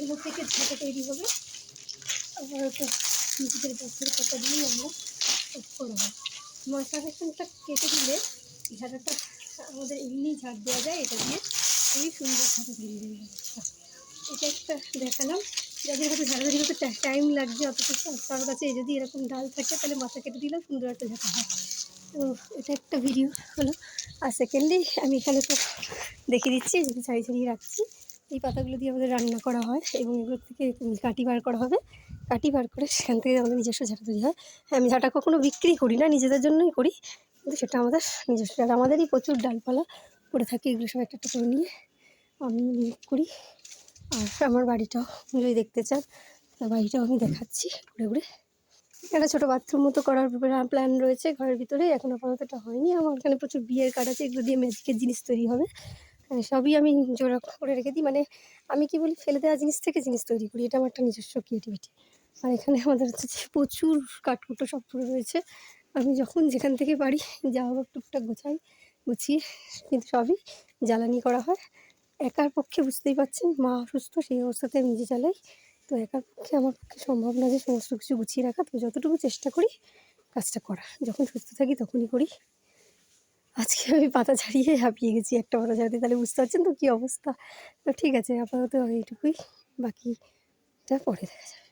এগুলো থেকে ঝাঁটা তৈরি হবে। আপাতত নিজেদের গাছের পাতা দিয়েই আমরা করা হয়। ময়সারেশনটা কেটে দিলে ঝাঁটাটা আমাদের এমনি ঝাঁট দেওয়া যায়, এটা দিয়ে খুবই সুন্দর ঝাঁটা তৈরি হয়ে যাবে। এটা একটা দেখালাম, যাদের হয়তো ঝাঁটাঝাড়ি করতে টাইম লাগছে, অথচ তার কাছে যদি এরকম ডাল থাকে তাহলে মাথা কেটে দিলেও সুন্দর একটা ঝাঁটা হয়। তো এটা একটা ভিডিও হলো। আর সেকেন্ডলি আমি এখানে তো দেখিয়ে দিচ্ছি, যদি ছাড়িয়ে ছাড়িয়ে রাখছি, এই পাতাগুলো দিয়ে আমাদের রান্না করা হয় এবং এগুলো থেকে কাটি বার করা হবে। কাটি বার করে সেখান থেকে আমাদের নিজস্ব ঝাঁটা তৈরি হয়। হ্যাঁ, আমি ঝাঁটা কখনো বিক্রি করি না, নিজেদের জন্যই করি, কিন্তু সেটা আমাদের নিজস্ব। আর আমাদেরই প্রচুর ডালপালা পড়ে থাকে, এগুলো সব একটা একটা করে নিয়ে আমি ইউজ করি। আর আমার বাড়িটাও যদি দেখতে চান, বাড়িটাও আমি দেখাচ্ছি ঘুরে ঘুরে। একটা ছোটো বাথরুম মতো করার প্ল্যান রয়েছে ঘরের ভিতরে, এখন আপাতত এটা হয়নি। আমার এখানে প্রচুর বিয়ের কার্ড আছে, এগুলো দিয়ে ম্যাজিকের জিনিস তৈরি হবে। সবই আমি জোড়া করে রেখে দিই, মানে আমি কি বলি, ফেলে দেওয়া জিনিস থেকে জিনিস তৈরি করি, এটা আমার একটা নিজস্ব ক্রিয়েটিভিটি। আর এখানে আমাদের হচ্ছে যে প্রচুর কাঠকুটো সব পড়ে রয়েছে, আমি যখন যেখান থেকে পারি যা হোক টুকটাক গুছিয়ে, কিন্তু সবই জ্বালানি করা হয়। একার পক্ষে বুঝতেই পারছেন, মা অসুস্থ, সেই অবস্থাতে আমি নিজে চালাই। তো একার পক্ষে আমার পক্ষে সম্ভব না যে সমস্ত কিছু গুছিয়ে রাখা, তো যতটুকু চেষ্টা করি কাজটা করা, যখন সুস্থ থাকি তখনই করি। আজকে আমি পাতা ছাড়িয়ে হাঁপিয়ে গেছি, একটা পাতা ছাড়াতে, তাহলে বুঝতে পারছেন তো কী অবস্থা। তো ঠিক আছে, আপাতত এইটুকুই, বাকিটা পরে দেখা যাবে।